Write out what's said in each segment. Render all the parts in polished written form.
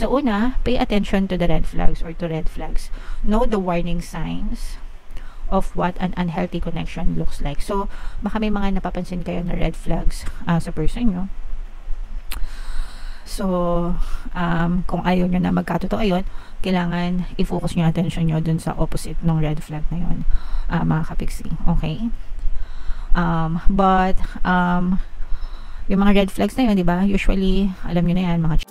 So una, pay attention to the red flags or to red flags. Know the warning signs of what an unhealthy connection looks like. So, baka may mga napapansin kayo na red flags sa person nyo. So, kung ayaw nyo na magkatotoo yun, kailangan i-focus nyo attention nyo dun sa opposite ng red flag na yun, mga kapiksi. Okay? But, yung mga red flags na yun, di ba? Usually, alam nyo na yan, mga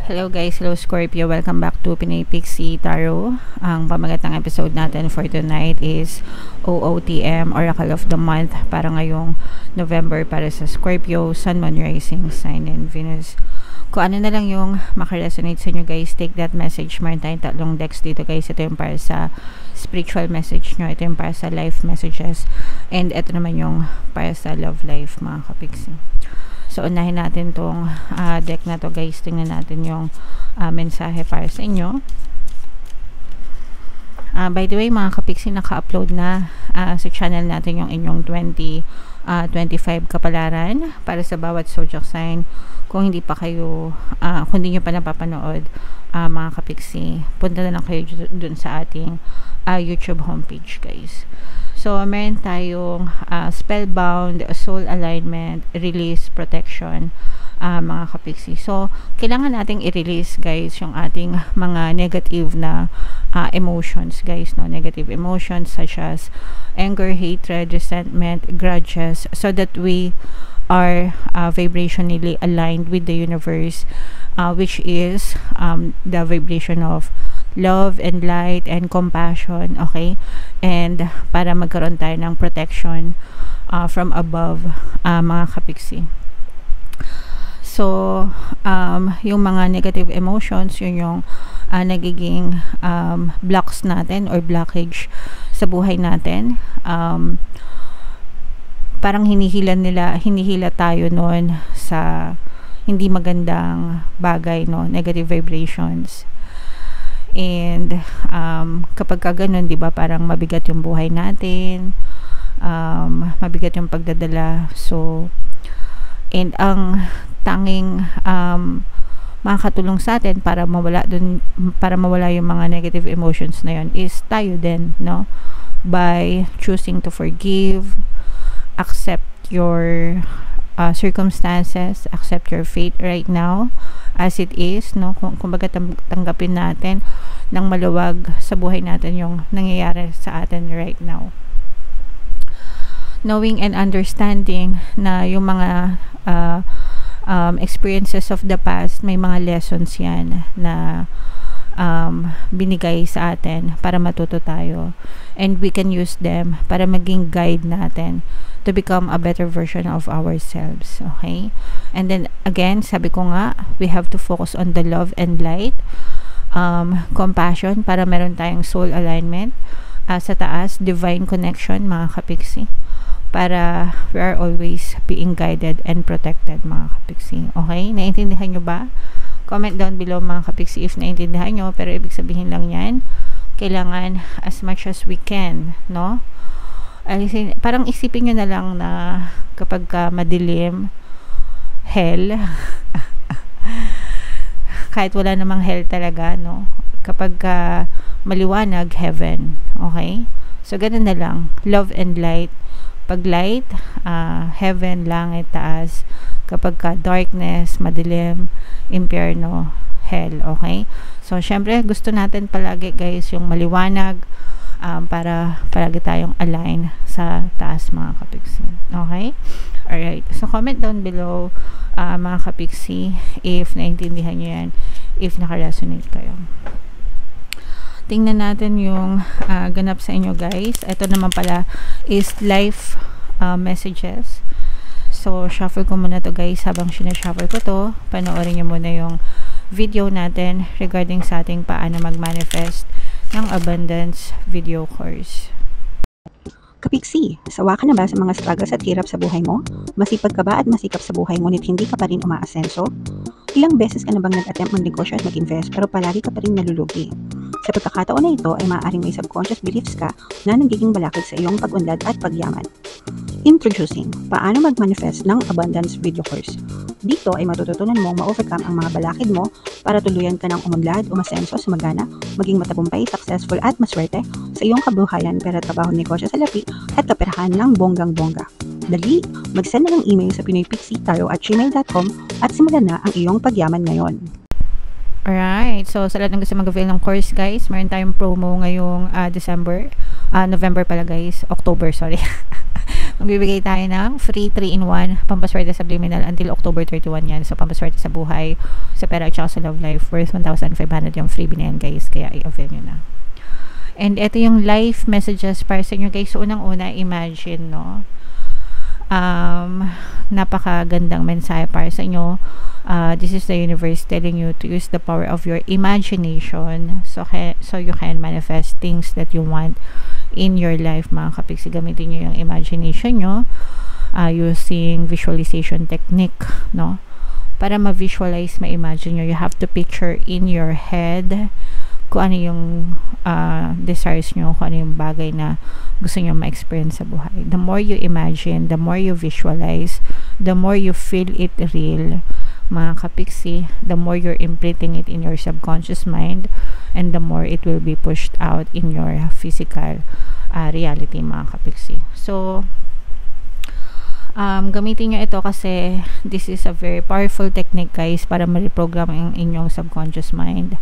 Hello guys, hello Scorpio, welcome back to Pinay Pixie Tarot. Ang pamagat ng episode natin for tonight is OOTM, Oracle of the Month, para ngayong November para sa Scorpio, Sun, Moon, Rising, Sign, and Venus. Kung ano na lang yung makaresonate sa inyo guys, take that message. Meron tayong tatlong decks dito guys. Ito yung para sa spiritual message nyo, ito yung para sa life messages, and ito naman yung para sa love life, mga kapiksi. So, unahin natin tong deck na to guys. Tingnan natin yung mensahe para sa inyo. By the way, mga kapiksi, naka-upload na sa channel natin yung inyong 2025 kapalaran para sa bawat zodiac sign. Kung hindi pa kayo, kung hindi nyo pa napapanood, mga kapiksi, punta na lang kayo dun sa ating YouTube homepage guys. So, meron tayong spellbound, soul alignment, release, protection, mga kapiksi. So, kailangan nating i-release guys yung ating mga negative na emotions guys, no? Negative emotions such as anger, hatred, resentment, grudges, so that we are vibrationally aligned with the universe, which is the vibration of love and light and compassion, okay? And para magkaroon tayo ng protection from above, mga kapiksi. So, yung mga negative emotions, yun yung nagiging blocks natin or blockage sa buhay natin. Parang hinihila tayo noon sa hindi magandang bagay, no? Negative vibrations. And kapag ka ganun, 'di ba, parang mabigat yung buhay natin, mabigat yung pagdadala. So, and ang tanging makakatulong sa atin para mawala yung mga negative emotions na yon is tayo din, no? By choosing to forgive, accept your circumstances, accept your fate right now as it is, no? Kumbaga tanggapin natin ng maluwag sa buhay natin yung nangyayari sa atin right now. Knowing and understanding na yung mga experiences of the past, may mga lessons yan na binigay sa atin para matuto tayo, and we can use them para maging guide natin to become a better version of ourselves, okay? And then again, sabi ko nga, we have to focus on the love and light, compassion, para meron tayong soul alignment sa taas, divine connection, mga kapiksi, para we are always being guided and protected, mga kapiksi. Okay? Naintindihan nyo ba? Comment down below, mga kapiksi, if naintindihan nyo. Pero ibig sabihin lang yan, kailangan as much as we can, no? Parang isipin nyo na lang na kapag madilim, hell, kahit wala namang hell talaga, no? Kapag maliwanag, heaven, okay? So, ganun na lang. Love and light. Pag light, heaven, langit, taas. Kapag darkness, madilim, impyerno, hell, okay? So, syempre, gusto natin palagi, guys, yung maliwanag, para palagi tayong align sa taas, mga kapiksi. Okay? Alright. So, comment down below, mga kapiksi, if naintindihan nyo yan, if nakaresonate kayo. Tingnan natin yung ganap sa inyo, guys. Ito naman pala is life messages. So, shuffle ko muna to, guys. Habang sinashuffle ko to, panoorin nyo muna yung video natin regarding sa ating paano mag-manifest ng abundance video course. Kapiksi, sawa ka na ba sa mga struggles at hirap sa buhay mo? Masipag ka ba at masikap sa buhay ngunit hindi ka pa rin umaasenso? Ilang beses ka na bang nag-attempt mag-negosyo at mag-invest pero palagi ka pa rin nalulugi? Sa pagkakataon na ito ay maaaring may subconscious beliefs ka na nagiging balakid sa iyong pag-unlad at pagyaman. Introducing, paano mag-manifest ng abundance video course. Dito ay matututunan mong ma-overcome ang mga balakid mo para tuluyan ka ng umunlad, umasenso, sumagana, maging matagumpay, successful at maswerte sa iyong kabuhayan, pera, trabaho, negosyo, salapi at kaperahan ng bonggang-bongga. Dali, mag-send na ng email sa pinoypixie@gmail.com at simulan na ang iyong pagyaman ngayon. Alright, so sa lahat ng gusto mag-avail ng course guys, meron tayong promo ngayong November pala guys, October, sorry. Magbibigay tayo ng free 3-in-1 Pampaswerte Subliminal until October 31 yan. So pampaswerte sa buhay, sa pera at saka sa love life, worth 1,500 yung freebie na yan guys, kaya i-avail nyo na. And ito yung life messages para sa inyo guys. So unang-una, imagine, no? Napakagandang mensahe para sa inyo. This is the universe telling you to use the power of your imagination so you can manifest things that you want in your life, mga kapiksi. Gamitin nyo yung imagination nyo using visualization technique, no? Para ma-visualize, ma-imagine nyo, you have to picture in your head kung ano yung desires nyo, kung ano yung bagay na gusto nyo ma-experience sa buhay. The more you imagine, the more you visualize, the more you feel it real, mga kapiksi, the more you're imprinting it in your subconscious mind, and the more it will be pushed out in your physical reality, mga kapiksi. So, gamitin nyo ito kasi this is a very powerful technique guys para ma-reprogram ang inyong subconscious mind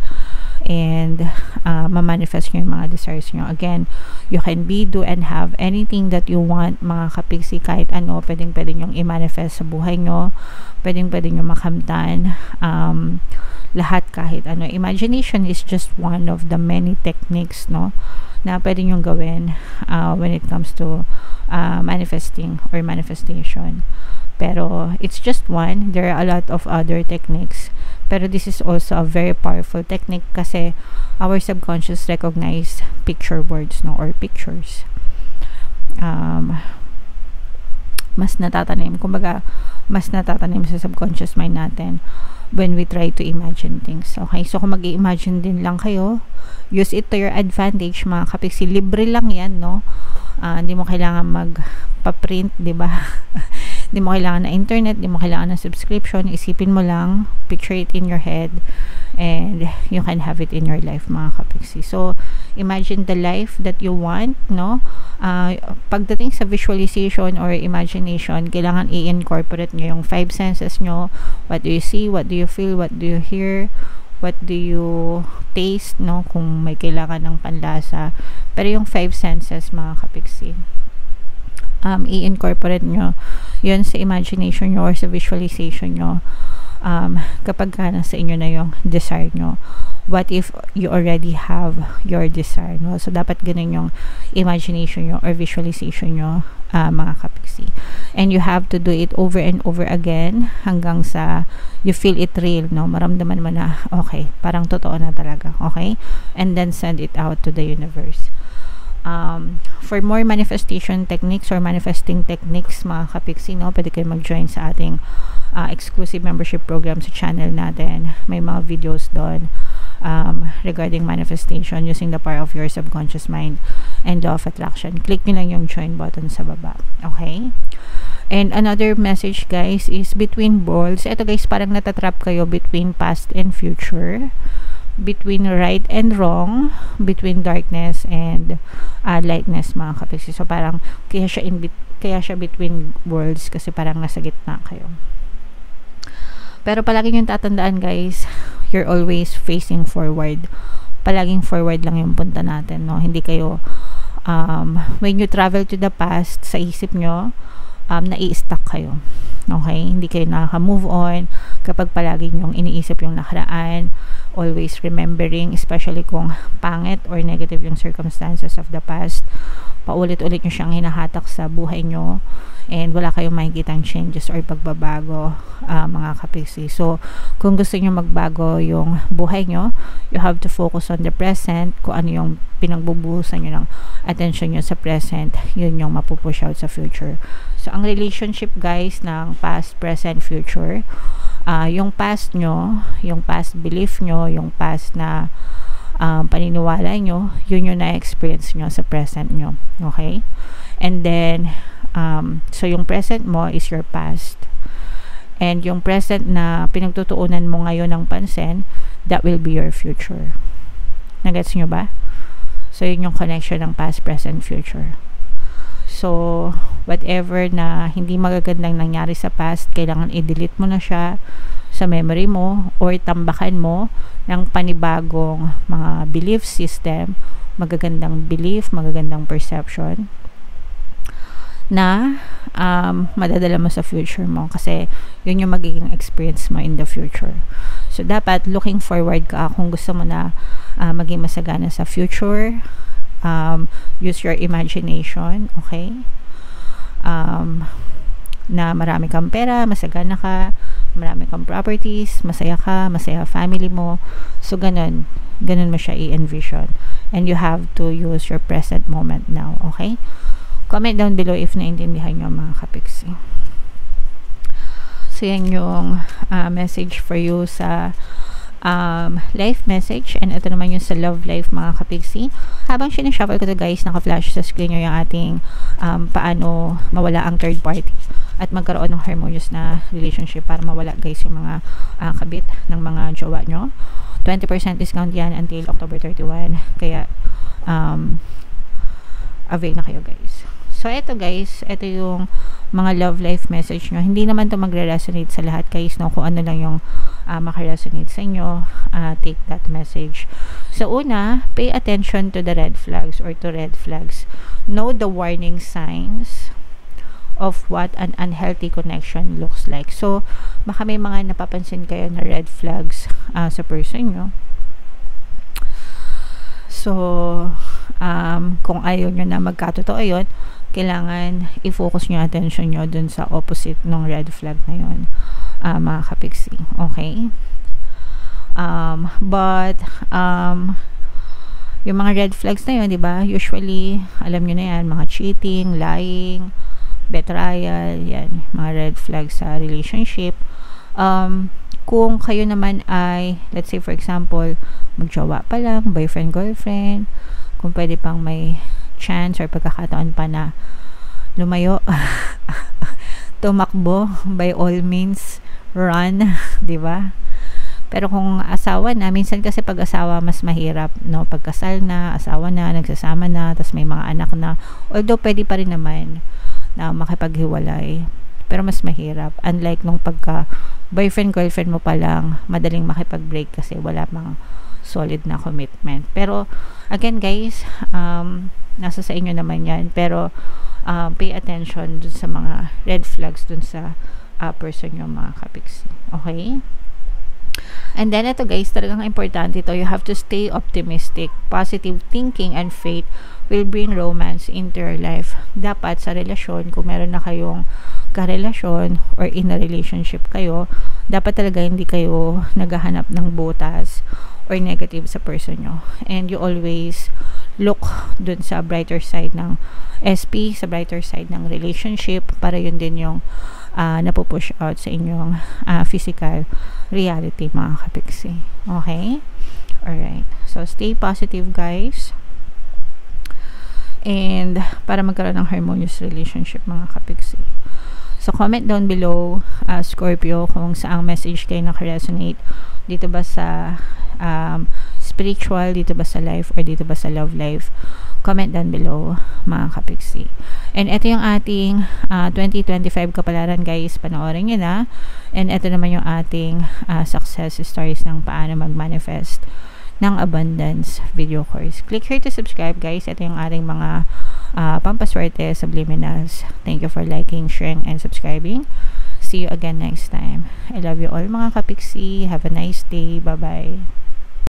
and ma-manifest nyo yung mga desires nyo. Again, you can be, do, and have anything that you want, mga kapiksi. Kahit ano, pwedeng nyong i-manifest sa buhay nyo, pwedeng nyo makamtan, lahat, kahit ano. Imagination is just one of the many techniques, no, na pwede nyong gawin when it comes to manifesting or manifestation. Pero it's just one. There are a lot of other techniques, pero this is also a very powerful technique kasi our subconscious recognize picture words, no, or pictures. Mas natatanim, kumbaga mas natatanim sa subconscious mind natin when we try to imagine things. Okay, so kung mag-i-imagine din lang kayo, use it to your advantage, mga kapiksi. Libre lang yan, no? Hindi mo kailangan magpa-print, di ba? Hindi mo kailangan na internet, hindi mo kailangan ng subscription. Isipin mo lang, picture it in your head, and you can have it in your life, mga kapiksi. So, imagine the life that you want, no? Pagdating sa visualization or imagination, kailangan i-incorporate nyo yung 5 senses nyo. What do you see? What do you feel? What do you hear? What do you taste, no? Kung may kailangan ng panlasa. Pero yung 5 senses, mga kapiksi, i-incorporate nyo yun sa imagination nyo or sa visualization nyo kapag nasa inyo na yung desire nyo. What if you already have your desire, no? So dapat ganun yung imagination nyo or visualization nyo, mga kapiksi. And you have to do it over and over again hanggang sa you feel it real, no? Maramdaman mo na, okay, parang totoo na talaga, okay? And then send it out to the universe. For more manifestation techniques or manifesting techniques, mga kapiksi, no, pwede kayo mag-join sa ating exclusive membership program sa channel natin. May mga videos doon regarding manifestation using the power of your subconscious mind and law of attraction. Click nyo lang yung join button sa baba. Okay? And another message guys is between worlds. Ito guys, parang natatrap kayo between past and future, between right and wrong, between darkness and lightness, mga kapiksi. So parang kaya siya between worlds kasi parang nasa gitna kayo. Pero palagi yung tatandaan guys, you're always facing forward. Palaging forward lang yung punta natin, no? Hindi kayo when you travel to the past, sa isip nyo nai-stuck kayo. Okay? Hindi kayo nakaka-move on kapag palagi nyong iniisip yung nakaraan, always remembering, especially kung pangit or negative yung circumstances of the past. Paulit-ulit nyo siyang hinahatak sa buhay nyo and wala kayong makikitang changes or pagbabago, mga kapiksi. So, kung gusto nyo magbago yung buhay nyo, you have to focus on the present. Kung ano yung pinagbubuhusan nyo ng attention nyo sa present, yun yung mapupush out sa future. So, ang relationship guys ng past, present, future, yung past nyo, yung past belief nyo, yung past na paniniwala nyo, yun yung na-experience nyo sa present nyo. Okay? And then, so yung present mo is your past. And yung present na pinagtutuunan mo ngayon ng pansin, that will be your future. Nagets nyo ba? So, yun yung connection ng past, present, future. So, whatever na hindi magagandang nangyari sa past, kailangan i-delete mo na siya sa memory mo or tambakan mo ng panibagong mga belief system, magagandang belief, magagandang perception na madadala mo sa future mo kasi yun yung magiging experience mo in the future. So, dapat looking forward ka kung gusto mo na maging masagana sa future. Use your imagination, okay? Na marami kang pera, masagana ka, marami kang properties, masaya ka, masaya family mo. So, ganun mo siya i-envision. And you have to use your present moment now, okay? Comment down below if naintindihan nyo mga kapiksi. So, yan yung message for you sa life message. And ito naman yung sa love life mga kapiksi. Habang sinashuffle ko to guys, naka-flash sa screen nyo yung ating paano mawala ang third party at magkaroon ng harmonious na relationship para mawala guys yung mga kabit ng mga jowa nyo. 20% discount yan until October 31. Kaya avail na kayo guys. So, ito guys, ito yung mga love life message nyo. Hindi naman to magre-resonate sa lahat guys, no? Kung ano lang yung makaresonate sa inyo, take that message. So, una, pay attention to the red flags or to red flags. Know the warning signs of what an unhealthy connection looks like. So, baka may mga napapansin kayo na red flags sa person nyo. So, kung ayaw nyo na magkatotoo yun, kailangan i-focus nyo attention nyo dun sa opposite ng red flag na yun, mga kapiksi. Okay? But yung mga red flags na yun, diba? Usually, alam nyo na yan, mga cheating, lying, betrayal, yan, mga red flags sa relationship. Kung kayo naman ay, let's say for example, magjowa pa lang, boyfriend, girlfriend, kung pwede pang may chance or pagkakataon pa na lumayo, tumakbo, by all means, run, di ba? Pero kung asawa na, minsan kasi pag asawa mas mahirap, no? Pagkasal na, asawa na, nagsasama na, tas may mga anak na, although pwede pa rin naman na makipaghiwalay, pero mas mahirap. Unlike nung pagka boyfriend, girlfriend mo pa lang, madaling makipag-break kasi wala pang solid na commitment. Pero, again guys, nasa sa inyo naman yan. Pero, pay attention dun sa mga red flags dun sa person yung mga kapiksi. Okay? And then, ito guys, talagang importante ito. You have to stay optimistic. Positive thinking and faith will bring romance into your life. Dapat sa relasyon, kung meron na kayong karelasyon or in a relationship kayo, dapat talaga hindi kayo naghahanap ng butas or negative sa person nyo. And you always look dun sa brighter side ng SP, sa brighter side ng relationship, para yun din yung napupush out sa inyong physical reality mga kapiksi. Okay? Alright. So, stay positive guys. And para magkaroon ng harmonious relationship mga kapiksi. So, comment down below, Scorpio, kung saang message kayo nakaresonate. Dito ba sa spiritual, dito ba sa life, or dito ba sa love life? Comment down below, mga kapiksi. And ito yung ating 2025 kapalaran, guys. Panoorin nyo na. And ito naman yung ating success stories ng paano mag-manifest ng abundance video course. Click here to subscribe, guys. Ito yung ating mga pampaswerte, subliminals. Thank you for liking, sharing, and subscribing. See you again next time. I love you all mga kapiksi. Have a nice day. Bye-bye.